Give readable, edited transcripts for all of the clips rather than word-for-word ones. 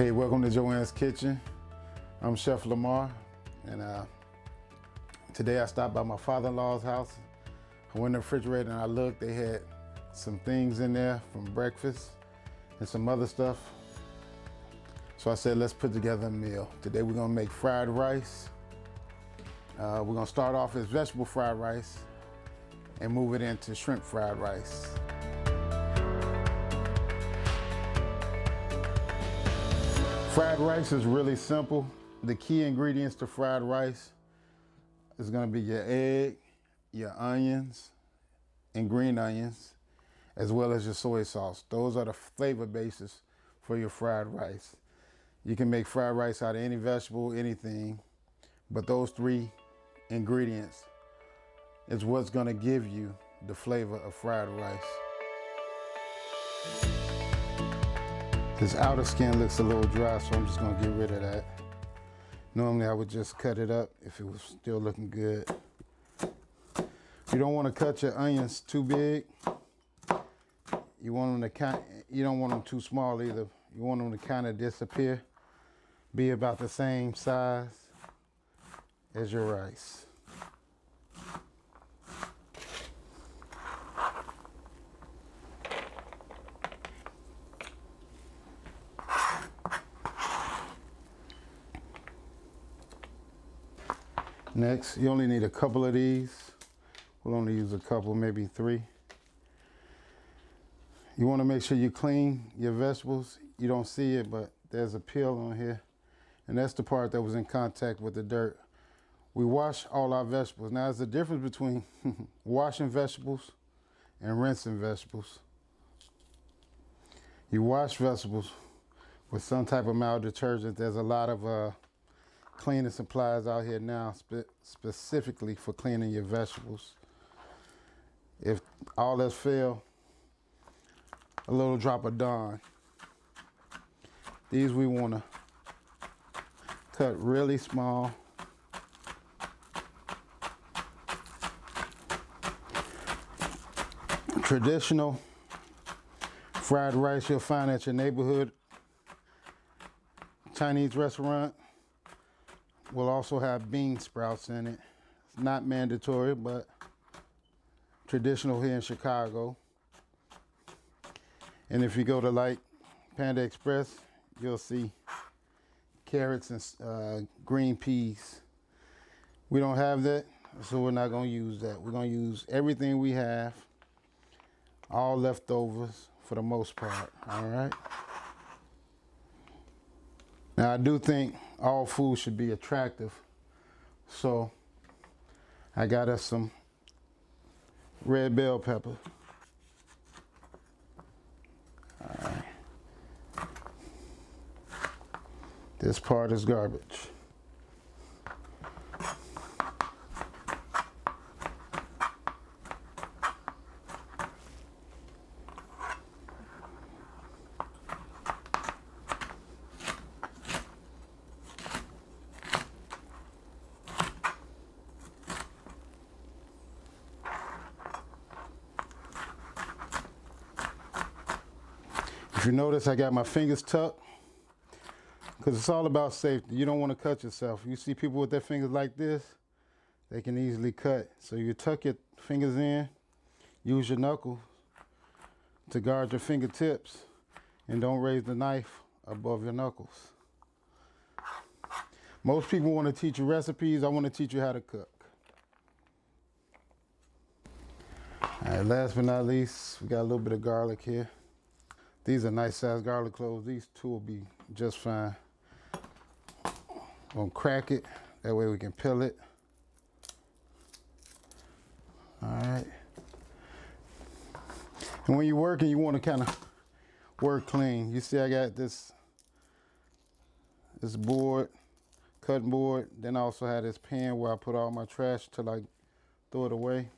Hey, welcome to JoAnns Kitchen. I'm Chef Lamar, and today I stopped by my father-in-law's house. I went in the refrigerator and I looked. They had some things in there from breakfast and some other stuff. So I said, let's put together a meal. Today we're gonna make fried rice. We're gonna start off as vegetable fried rice and move it into shrimp fried rice. Fried rice is really simple. The key ingredients to fried rice is gonna be your egg, your onions, and green onions, as well as your soy sauce. Those are the flavor bases for your fried rice. You can make fried rice out of any vegetable, anything, but those three ingredients is what's gonna give you the flavor of fried rice. This outer skin looks a little dry, so I'm just gonna get rid of that. Normally I would just cut it up if it was still looking good. You don't want to cut your onions too big. You want them to you don't want them too small either. You want them to kind of disappear, be about the same size as your rice. Next, you only need a couple of these. We'll only use a couple, maybe 3. You want to make sure you clean your vegetables. You don't see it, but there's a peel on here, and that's the part that was in contact with the dirt. We wash all our vegetables. Now, there's a difference between washing vegetables and rinsing vegetables. You wash vegetables with some type of mild detergent. There's a lot of cleaning supplies out here now specifically for cleaning your vegetables. If all else fail, a little drop of Dawn. These we want to cut really small. Traditional fried rice you'll find at your neighborhood Chinese restaurant will also have bean sprouts in it. It's not mandatory, but traditional here in Chicago. And if you go to like Panda Express, you'll see carrots and green peas. We don't have that, so we're not gonna use that. We're gonna use everything we have, all leftovers for the most part, all right? Now, I do think all food should be attractive, so I got us some red bell pepper. All right. This part is garbage. If you notice, I got my fingers tucked because it's all about safety. You don't want to cut yourself. You see people with their fingers like this, they can easily cut. So you tuck your fingers in, use your knuckles to guard your fingertips, and don't raise the knife above your knuckles. Most people want to teach you recipes. I want to teach you how to cook. All right, last but not least, we got a little bit of garlic here. These are nice sized garlic cloves. These 2 will be just fine. Gonna crack it, that way we can peel it. All right. And when you're working, you want to kind of work clean. You see I got this board, cutting board. Then I also have this pan where I put all my trash till I throw it away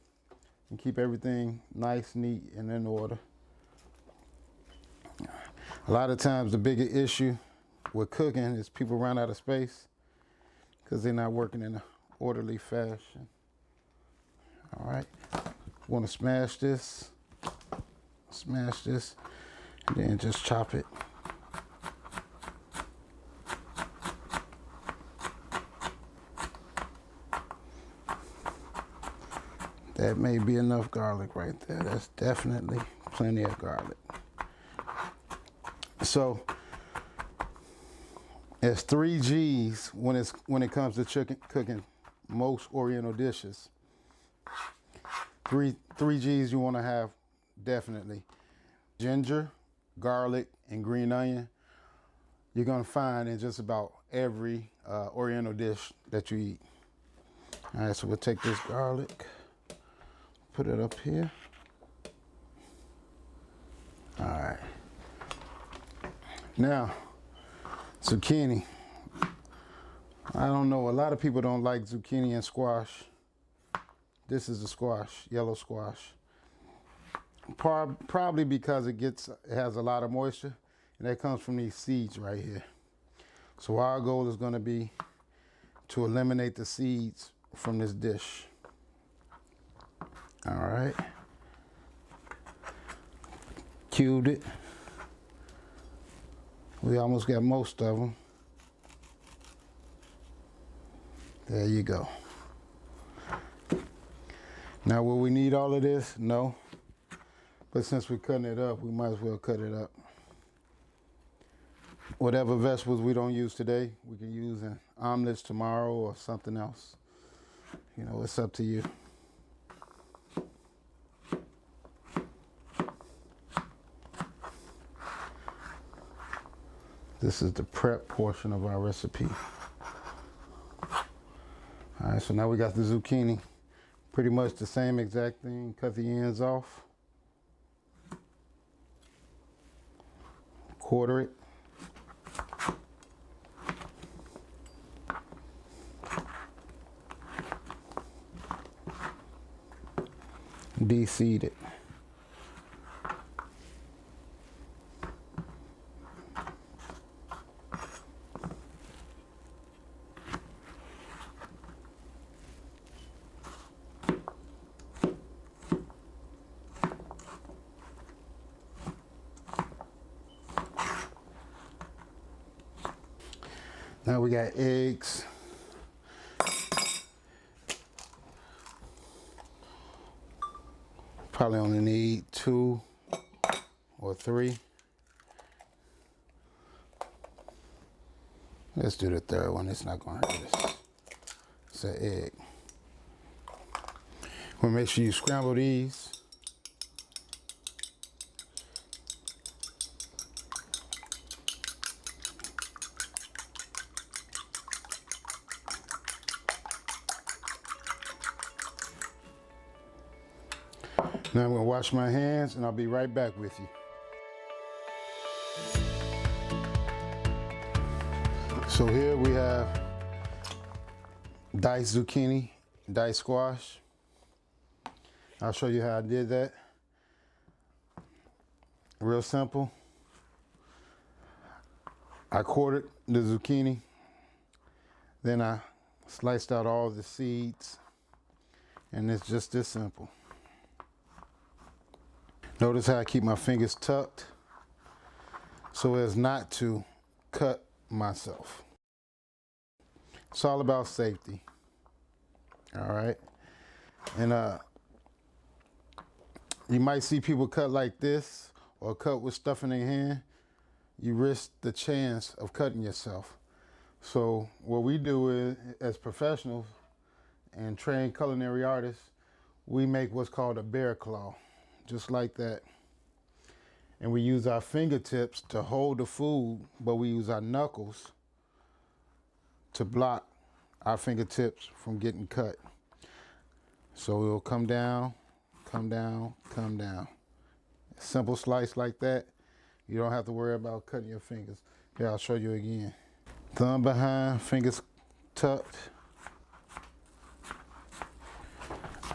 and keep everything nice, neat, and in order. A lot of times the bigger issue with cooking is people run out of space because they're not working in an orderly fashion. All right, want to smash this, and then just chop it. That may be enough garlic right there. That's definitely plenty of garlic. So it's 3 G's when it comes to cooking most Oriental dishes. Three G's you want to have definitely: ginger, garlic, and green onion. You're gonna find in just about every Oriental dish that you eat. All right, so we'll take this garlic, put it up here. All right. Now, zucchini. I don't know, a lot of people don't like zucchini and squash. This is the squash, yellow squash. Probably because it has a lot of moisture, and that comes from these seeds right here. So our goal is gonna be to eliminate the seeds from this dish. All right. Cubed it. We almost got most of them. There you go. Now, will we need all of this? No. But since we're cutting it up, we might as well cut it up. Whatever vegetables we don't use today, we can use in omelets tomorrow or something else. You know, it's up to you. This is the prep portion of our recipe. All right, so now we got the zucchini. Pretty much the same exact thing. Cut the ends off. Quarter it. De-seed it. Now we got eggs. Probably only need 2 or 3. Let's do the third one. It's not going to hurt us. It's an egg. We'll make sure you scramble these. Now I'm going to wash my hands and I'll be right back with you. So here we have diced zucchini, diced squash. I'll show you how I did that. Real simple. I quartered the zucchini, then I sliced out all the seeds, and it's just this simple. Notice how I keep my fingers tucked so as not to cut myself. It's all about safety. All right. And you might see people cut like this or cut with stuff in their hand. You risk the chance of cutting yourself. So what we do is, as professionals and trained culinary artists, we make what's called a bear claw. Just like that. And we use our fingertips to hold the food, but we use our knuckles to block our fingertips from getting cut. So it'll come down, come down, come down. Simple slice like that. You don't have to worry about cutting your fingers. Here, I'll show you again. Thumb behind, fingers tucked.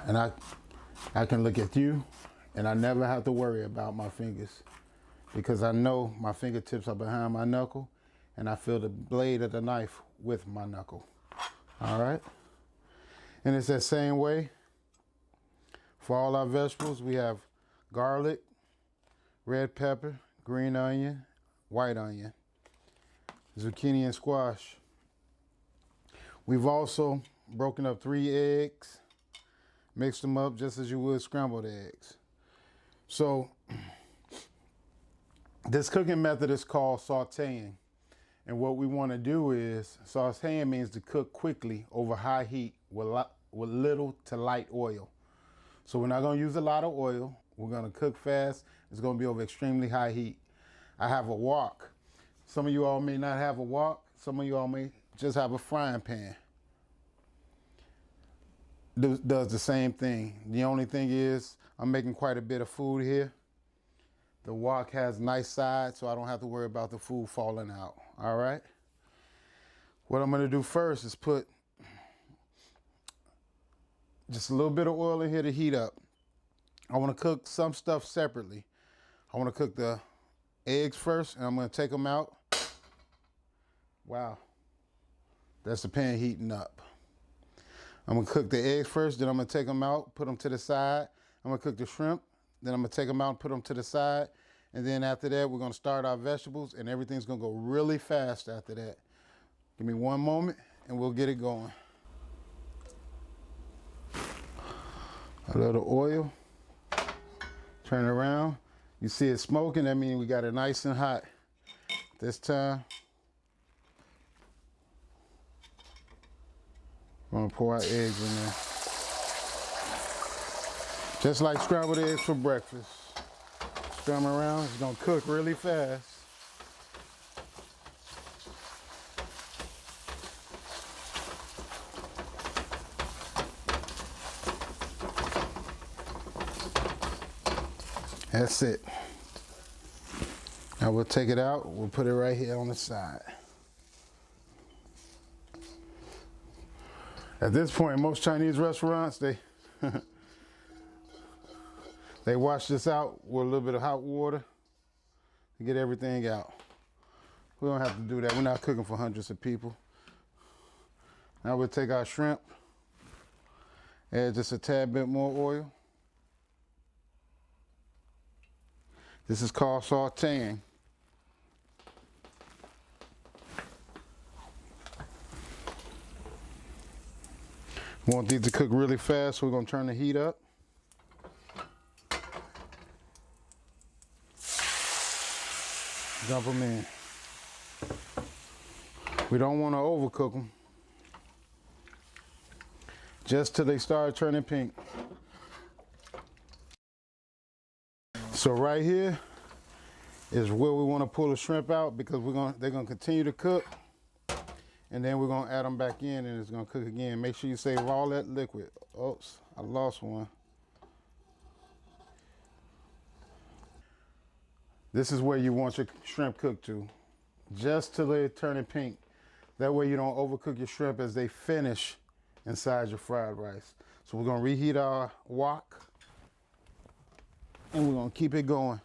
And I can look at you, and I never have to worry about my fingers because I know my fingertips are behind my knuckle and I feel the blade of the knife with my knuckle. All right? And it's that same way for all our vegetables. We have garlic, red pepper, green onion, white onion, zucchini and squash. We've also broken up 3 eggs, Mix them up just as you would scrambled eggs. So this cooking method is called sauteing. And what we want to do is, sauteing means to cook quickly over high heat with little to light oil. So we're not going to use a lot of oil. We're going to cook fast. It's going to be over extremely high heat. I have a wok. Some of you all may not have a wok. Some of you all may just have a frying pan. Does the same thing. The only thing is I'm making quite a bit of food here. The wok has nice sides, so I don't have to worry about the food falling out. All right. What I'm going to do first is put just a little bit of oil in here to heat up. I want to cook some stuff separately. I want to cook the eggs first, and I'm going to take them out. Wow. That's the pan heating up. I'm going to cook the eggs first, then I'm going to take them out, put them to the side. I'm going to cook the shrimp, then I'm going to take them out and put them to the side. And then after that, we're going to start our vegetables, and everything's going to go really fast after that. Give me one moment, and we'll get it going. A little oil. Turn it around. You see it smoking, that means we got it nice and hot. This time, I'm gonna pour our eggs in there. Just like scrambled eggs for breakfast. Stir them around, it's gonna cook really fast. That's it. Now we'll take it out, we'll put it right here on the side. At this point, most Chinese restaurants, they wash this out with a little bit of hot water to get everything out. We don't have to do that. We're not cooking for hundreds of people. Now we'll take our shrimp, add just a tad bit more oil. This is called sauteing. We want these to cook really fast, so we're going to turn the heat up. Dump them in. We don't want to overcook them. Just till they start turning pink. So right here is where we want to pull the shrimp out, because they're going to continue to cook. And then we're going to add them back in, and it's going to cook again. Make sure you save all that liquid. Oops, I lost one. This is where you want your shrimp cooked to, just till they're turning pink. That way you don't overcook your shrimp as they finish inside your fried rice. So we're going to reheat our wok, and we're going to keep it going.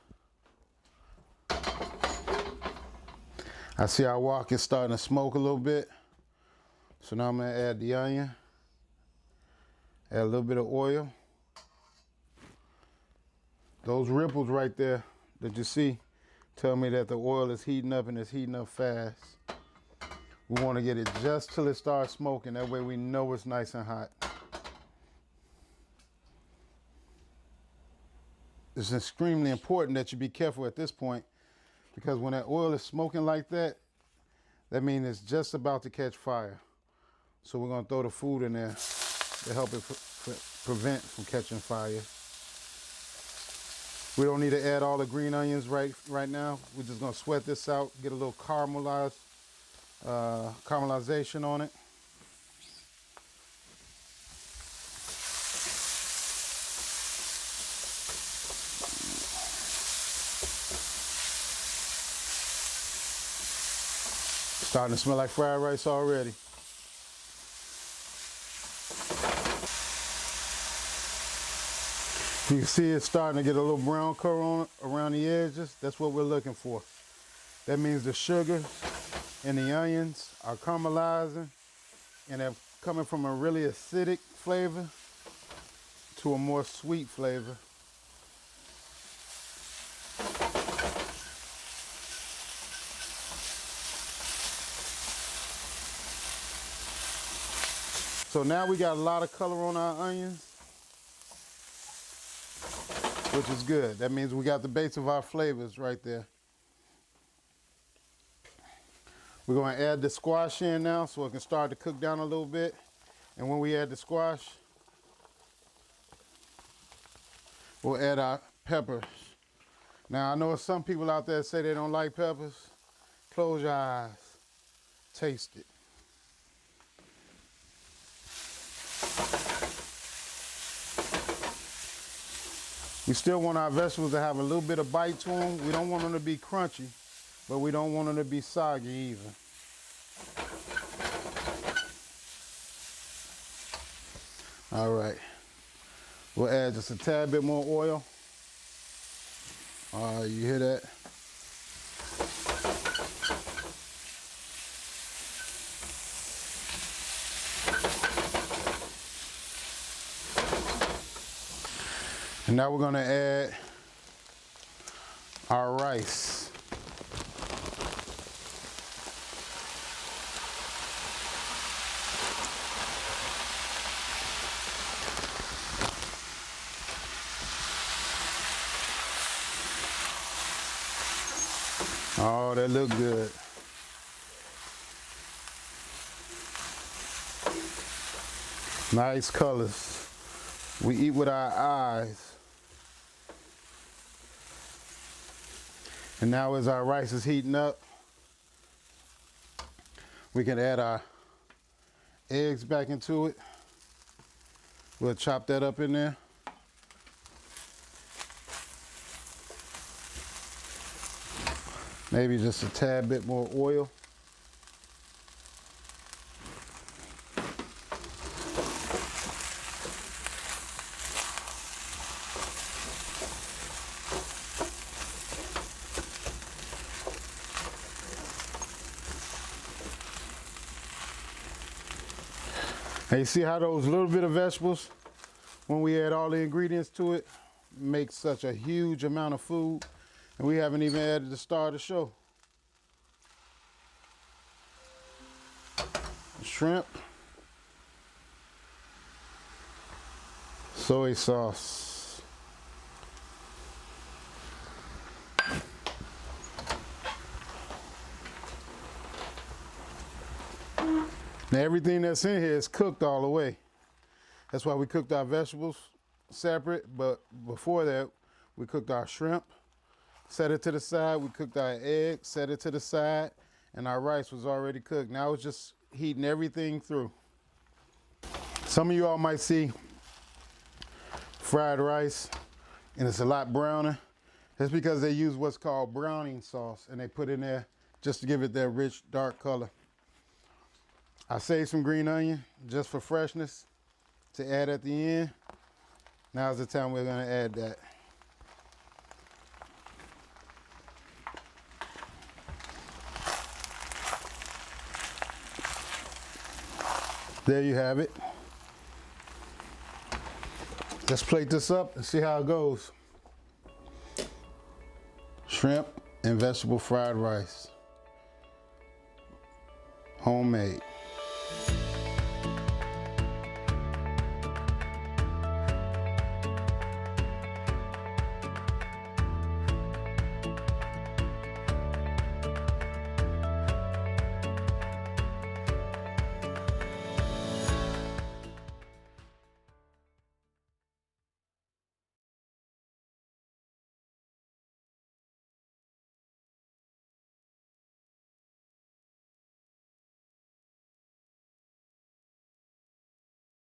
I see our wok is starting to smoke a little bit. So now I'm going to add the onion, add a little bit of oil. Those ripples right there that you see tell me that the oil is heating up, and it's heating up fast. We want to get it just till it starts smoking. That way we know it's nice and hot. It's extremely important that you be careful at this point, because when that oil is smoking like that, that means it's just about to catch fire. So we're going to throw the food in there to help it prevent from catching fire. We don't need to add all the green onions right now. We're just going to sweat this out, get a little caramelization on it. Starting to smell like fried rice already. You can see it's starting to get a little brown color on it around the edges. That's what we're looking for. That means the sugar and the onions are caramelizing, and they're coming from a really acidic flavor to a more sweet flavor. So now we got a lot of color on our onions. which is good. That means we got the base of our flavors right there. We're going to add the squash in now so it can start to cook down a little bit. And when we add the squash, we'll add our peppers. Now, I know some people out there say they don't like peppers. Close your eyes. Taste it. We still want our vegetables to have a little bit of bite to them. We don't want them to be crunchy, but we don't want them to be soggy either. All right. We'll add just a tad bit more oil. You hear that? And now we're going to add our rice. Oh, that look good. Nice colors. We eat with our eyes. And now as our rice is heating up, we can add our eggs back into it. We'll chop that up in there. Maybe just a tad bit more oil. And you see how those little bit of vegetables, when we add all the ingredients to it, make such a huge amount of food. And we haven't even added the star of the show. Shrimp, soy sauce, now everything that's in here is cooked all the way. That's why we cooked our vegetables separate, but before that we cooked our shrimp, set it to the side, we cooked our egg, set it to the side, and our rice was already cooked. Now it's just heating everything through. Some of you all might see fried rice and it's a lot browner. That's because they use what's called browning sauce and they put in there just to give it that rich dark color. I saved some green onion just for freshness to add at the end. Now's the time we're going to add that. There you have it. Let's plate this up and see how it goes. Shrimp and vegetable fried rice. Homemade.